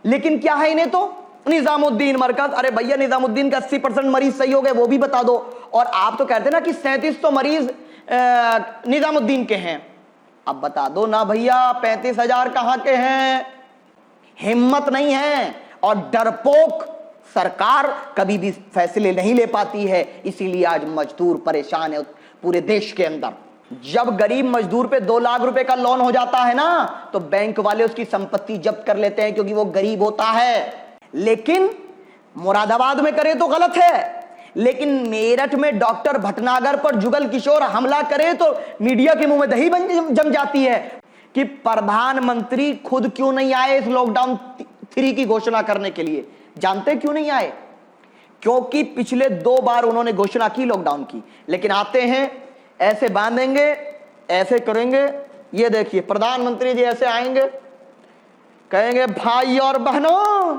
लेकिन क्या है इन्हें तो निजामुद्दीन मरकज। अरे भैया निजामुद्दीन के 80% मरीज सही हो गए, वो भी बता दो। और आप तो कहते ना कि 37 तो मरीज निजामुद्दीन के हैं। अब बता दो ना भैया 35,000 कहां के हैं। हिम्मत नहीं है और डरपोक सरकार कभी भी फैसले नहीं ले पाती है, इसीलिए आज मजदूर परेशान है पूरे देश के अंदर। जब गरीब मजदूर पे 2 लाख रुपए का लोन हो जाता है ना, तो बैंक वाले उसकी संपत्ति जब्त कर लेते हैं क्योंकि वो गरीब होता है। लेकिन मुरादाबाद में करे तो गलत है, लेकिन मेरठ में डॉक्टर भटनागर पर जुगल किशोर हमला करे तो मीडिया के मुंह में दही जम जाती है कि प्रधानमंत्री खुद क्यों नहीं आए इस लॉकडाउन 3 की घोषणा करने के लिए। जानते क्यों नहीं आए? क्योंकि पिछले 2 बार उन्होंने घोषणा की लॉकडाउन की, लेकिन आते हैं ऐसे बांधेंगे, ऐसे करेंगे। ये देखिए प्रधानमंत्री जी ऐसे आएंगे, कहेंगे भाई और बहनों,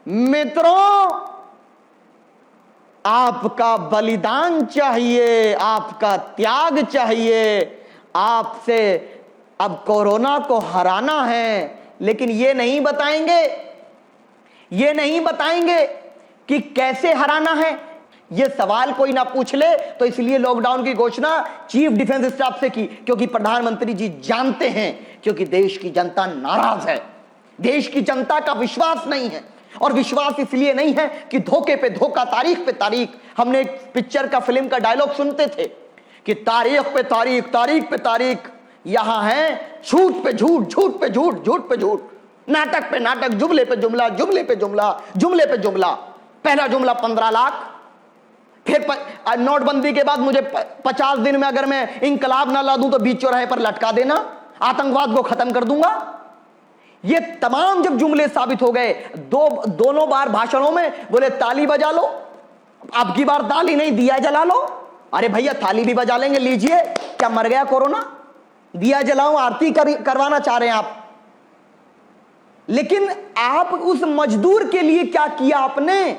मित्रों, आपका बलिदान चाहिए, आपका त्याग चाहिए, आपसे अब कोरोना को हराना है। लेकिन ये नहीं बताएंगे कि कैसे हराना है। ये सवाल कोई ना पूछ ले, तो इसलिए लॉकडाउन की घोषणा चीफ डिफेंस स्टाफ से की, क्योंकि प्रधानमंत्री जी जानते हैं, क्योंकि देश की जनता नाराज है, देश की जनता का विश्वास नहीं है। और विश्वास इसलिए नहीं है कि धोखे पे धोखा, तारीख पे तारीख। हमने एक पिक्चर का, फिल्म का डायलॉग सुनते थे कि तारीख पे तारीख, तारीख पे तारीख। यहां है झूठ पे झूठ, झूठ पे झूठ, झूठ पे झूठ, नाटक पे नाटक, जुमले पे जुमला, जुमले पे जुमला, जुमले पे जुमला। पहला जुमला 15 लाख, फिर नोटबंदी के बाद मुझे 50 दिन में अगर मैं इंकलाब ना ला दूं तो बीच चौराहे पर लटका देना, आतंकवाद को खत्म कर दूंगा। ये तमाम जब जुमले साबित हो गए, दोनों बार भाषणों में बोले ताली बजा लो, अब की बार ताली नहीं, दिया जला लो। अरे भैया ताली भी बजा लेंगे, लीजिए, क्या मर गया कोरोना? दिया जलाओ, आरती करवाना चाह रहे हैं आप। लेकिन आप उस मजदूर के लिए क्या किया आपने?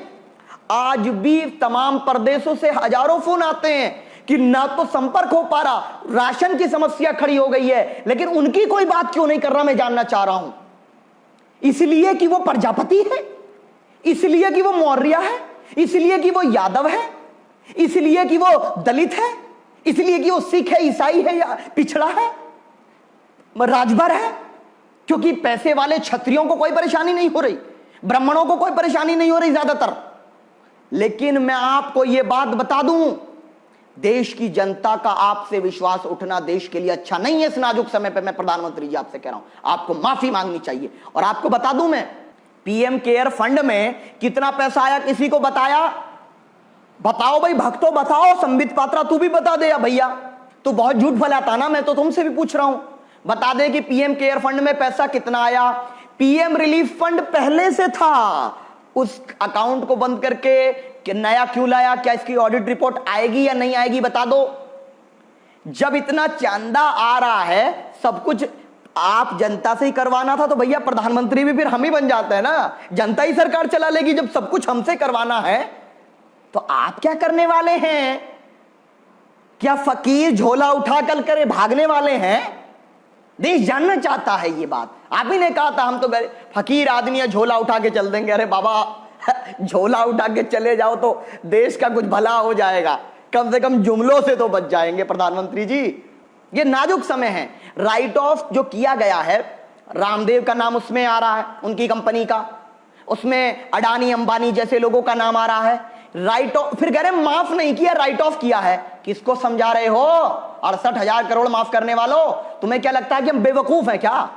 आज भी तमाम प्रदेशों से हजारों फोन आते हैं कि ना तो संपर्क हो पा रहा, राशन की समस्या खड़ी हो गई है, लेकिन उनकी कोई बात क्यों नहीं कर रहा, मैं जानना चाह रहा हूं। इसलिए कि वो प्रजापति है, इसलिए कि वो मौर्य है, इसलिए कि वो यादव है, इसलिए कि वो दलित है, इसलिए कि वो सिख है, ईसाई है या पिछड़ा है, राजभर है। क्योंकि पैसे वाले क्षत्रियों को कोई परेशानी नहीं हो रही, ब्राह्मणों को कोई परेशानी नहीं हो रही ज्यादातर। लेकिन मैं आपको यह बात बता दूं, देश की जनता का आपसे विश्वास उठना देश के लिए अच्छा नहीं है। इस नाजुक समय पे मैं प्रधानमंत्री जी आपसे कह रहा हूं, आपको माफी मांगनी चाहिए। और आपको बता दूं, मैं पीएम केयर फंड में कितना पैसा आया किसी को बताया? बताओ भाई भक्तों, बताओ। संबित पात्रा तू भी बता दे। या भैया तू बहुत झूठ फैलाता ना, मैं तो तुमसे भी पूछ रहा हूं, बता दे कि पीएम केयर फंड में पैसा कितना आया। पीएम रिलीफ फंड पहले से था, उस अकाउंट को बंद करके कि नया क्यों लाया? क्या इसकी ऑडिट रिपोर्ट आएगी या नहीं आएगी, बता दो। जब इतना चंदा आ रहा है, सब कुछ आप जनता से ही करवाना था, तो भैया प्रधानमंत्री भी फिर हम ही बन जाते हैं ना, जनता ही सरकार चला लेगी। जब सब कुछ हमसे करवाना है तो आप क्या करने वाले हैं? क्या फकीर झोला उठा कर करे भागने वाले हैं? देश जानना चाहता है ये बात। आप ही ने कहा था हम तो फकीर आदमी है, झोला उठा के चल देंगे। अरे बाबा झोला उठा के चले जाओ तो देश का कुछ भला हो जाएगा, कम से कम जुमलों से तो बच जाएंगे प्रधानमंत्री जी। ये नाजुक समय है। राइट ऑफ जो किया गया है, रामदेव का नाम उसमें आ रहा है, उनकी कंपनी का, उसमें अडानी अंबानी जैसे लोगों का नाम आ रहा है। राइट ऑफ, फिर कह रहे माफ नहीं किया, राइट ऑफ किया है। किसको समझा रहे हो? 68,000 करोड़ माफ करने वालों, तुम्हें क्या लगता है कि हम बेवकूफ हैं क्या?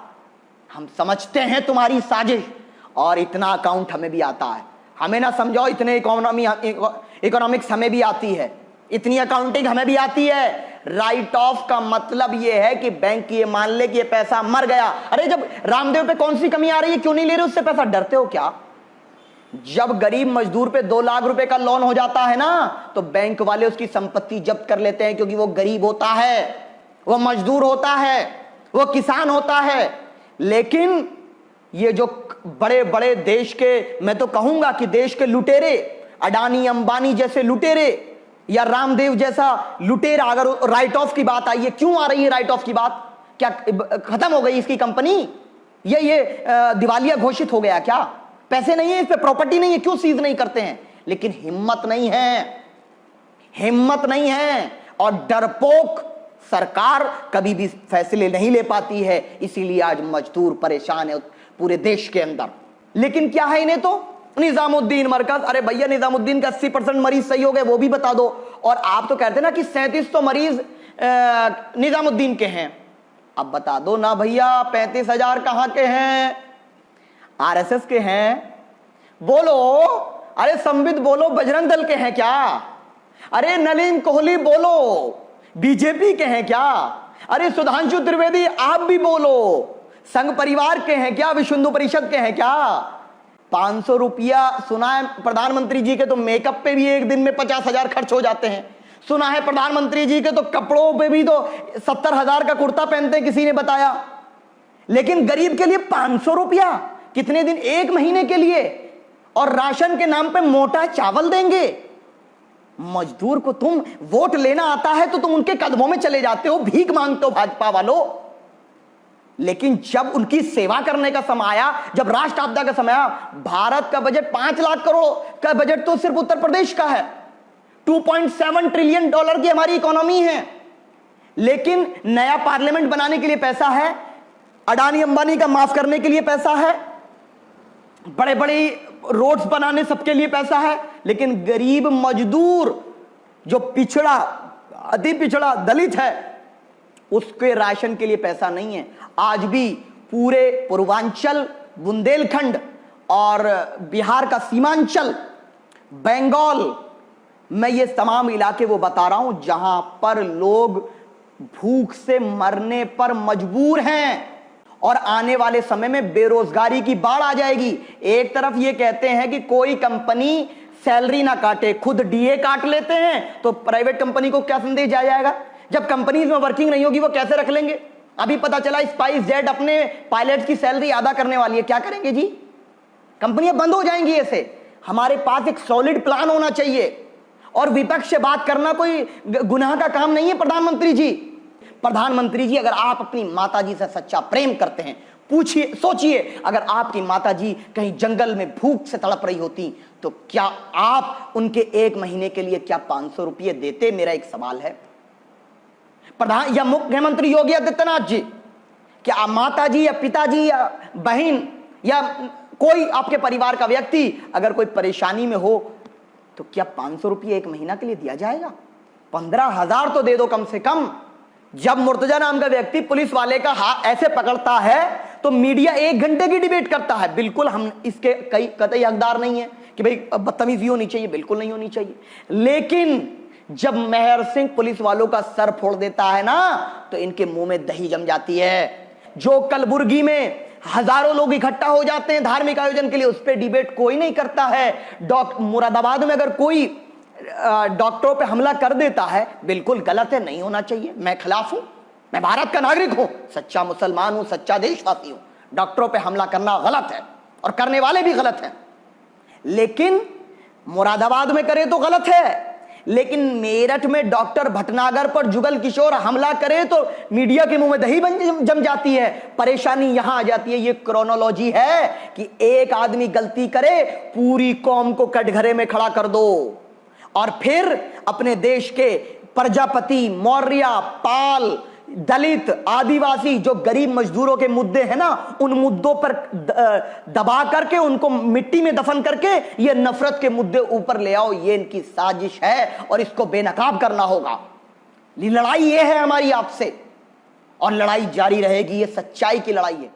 हम समझते हैं तुम्हारी साजिश, और इतना अकाउंट हमें भी आता है। हमें ना समझाओ, इतने इकोनॉमिक्स हमें भी आती है, इतनी अकाउंटिंग हमें भी आती है। राइट ऑफ का मतलब यह है कि बैंक ये मान ले कि ये पैसा मर गया। अरे जब रामदेव पे कौन सी कमी आ रही है, क्यों नहीं ले रहे उससे पैसा? डरते हो क्या? जब गरीब मजदूर पे 2 लाख रुपए का लोन हो जाता है ना, तो बैंक वाले उसकी संपत्ति जब्त कर लेते हैं, क्योंकि वो गरीब होता है, वो मजदूर होता है, वो किसान होता है। लेकिन ये जो बड़े बड़े देश के, मैं तो कहूंगा कि देश के लुटेरे, अडानी अंबानी जैसे लुटेरे या रामदेव जैसा लुटेरा, अगर राइट ऑफ की बात आई है, क्यों आ रही है राइट ऑफ की बात? क्या खत्म हो गई इसकी कंपनी? ये दिवालिया घोषित हो गया क्या? पैसे नहीं है इस पे, प्रॉपर्टी नहीं है, क्यों सीज नहीं करते हैं? लेकिन हिम्मत नहीं है, हिम्मत नहीं है, और डरपोक सरकार कभी भी फैसले नहीं ले पाती है, इसीलिए आज मजदूर परेशान है पूरे देश के अंदर। लेकिन क्या है इन्हें तो निजामुद्दीन मरकज, अरे भैया निजामुद्दीन का 80% मरीज सही हो गए, वो भी बता दो। और आप तो कहते ना कि 3700 मरीज निजामुद्दीन के हैं, अब बता दो ना भैया 35,000 कहां के हैं? आरएसएस के हैं? बोलो, अरे संबित बोलो, बजरंग दल के हैं क्या? अरे नलिन कोहली बोलो, बीजेपी के हैं क्या? अरे सुधांशु त्रिवेदी आप भी बोलो, संघ परिवार के हैं क्या? विश्व हिंदू परिषद के हैं क्या? 500 रुपया सुना है प्रधानमंत्री जी के तो मेकअप पे भी एक दिन में 50,000 खर्च हो जाते हैं। सुना है प्रधानमंत्री जी के तो कपड़ों पे भी तो 70,000 का कुर्ता पहनते हैं, किसी ने बताया। लेकिन गरीब के लिए 500 रुपया कितने दिन? एक महीने के लिए, और राशन के नाम पे मोटा चावल देंगे। मजदूर को तुम वोट लेना आता है तो तुम उनके कदमों में चले जाते हो, भीख मांगते हो भाजपा वालों। लेकिन जब उनकी सेवा करने का समय आया, जब राष्ट्र आपदा का समय आया, भारत का बजट 5 लाख करोड़ का बजट तो सिर्फ उत्तर प्रदेश का है। 2.7 ट्रिलियन डॉलर की हमारी इकोनॉमी है, लेकिन नया पार्लियामेंट बनाने के लिए पैसा है, अडानी अंबानी का माफ करने के लिए पैसा है, बड़े बड़े रोड्स बनाने सबके लिए पैसा है, लेकिन गरीब मजदूर जो पिछड़ा, अति पिछड़ा दलित है, उसके राशन के लिए पैसा नहीं है। आज भी पूरे पूर्वांचल, बुंदेलखंड और बिहार का सीमांचल, बंगाल में ये तमाम इलाके वो बता रहा हूं जहां पर लोग भूख से मरने पर मजबूर हैं, और आने वाले समय में बेरोजगारी की बाढ़ आ जाएगी। एक तरफ ये कहते हैं कि कोई कंपनी सैलरी ना काटे, खुद डीए काट लेते हैं, तो प्राइवेट कंपनी को क्या संदेश जाएगा? जब कंपनीज में वर्किंग नहीं होगी वो कैसे रख लेंगे? अभी पता चला स्पाइस जेट अपने पायलट्स की सैलरी आधा करने वाली है, क्या करेंगे जी? कंपनियां बंद हो जाएंगी ऐसे। हमारे पास एक सॉलिड प्लान होना चाहिए, और विपक्ष से बात करना कोई गुनाह का काम नहीं है। प्रधानमंत्री जी, प्रधानमंत्री जी, अगर आप अपनी माताजी से सच्चा प्रेम करते हैं, पूछिए, सोचिए, अगर आपकी माताजी कहीं जंगल में भूख से तड़प रही होती तो क्या आप उनके एक महीने के लिए क्या 500 रुपये देते? मेरा एक सवाल है। प्रधान या मुख्यमंत्री योगी आदित्यनाथ जी, क्या माताजी या पिताजी या बहन या कोई आपके परिवार का व्यक्ति अगर कोई परेशानी में हो तो क्या 500 रुपये एक महीना के लिए दिया जाएगा? 15,000 तो दे दो कम से कम। जब मुर्तजा नाम का व्यक्ति पुलिस वाले का हाथ ऐसे पकड़ता है तो मीडिया 1 घंटे की डिबेट करता है। बिल्कुल हम इसके कतई हकदार नहीं है कि भाई बदतमीजी होनी चाहिए, बिल्कुल नहीं होनी चाहिए। लेकिन जब मेहर सिंह पुलिस वालों का सर फोड़ देता है ना, तो इनके मुंह में दही जम जाती है। जो कलबुर्गी में हजारों लोग इकट्ठा हो जाते हैं धार्मिक आयोजन के लिए, उस पर डिबेट कोई नहीं करता है। मुरादाबाद में अगर कोई डॉक्टरों पे हमला कर देता है, बिल्कुल गलत है, नहीं होना चाहिए। मैं खिलाफ हूं, मैं भारत का नागरिक हूं, सच्चा मुसलमान हूं, सच्चा देशवासी हूं। डॉक्टरों पे हमला करना गलत है और करने वाले भी गलत हैं। लेकिन मुरादाबाद में करे तो गलत है, लेकिन मेरठ में डॉक्टर भटनागर पर जुगल किशोर हमला करे तो मीडिया के मुंह में दही जम जाती है। परेशानी यहां आ जाती है। ये क्रोनोलॉजी है कि एक आदमी गलती करे, पूरी कौम को कटघरे में खड़ा कर दो, और फिर अपने देश के प्रजापति, मौर्य, पाल, दलित, आदिवासी, जो गरीब मजदूरों के मुद्दे हैं ना, उन मुद्दों पर दबा करके, उनको मिट्टी में दफन करके ये नफरत के मुद्दे ऊपर ले आओ। ये इनकी साजिश है और इसको बेनकाब करना होगा। लड़ाई ये है हमारी आपसे, और लड़ाई जारी रहेगी। ये सच्चाई की लड़ाई है।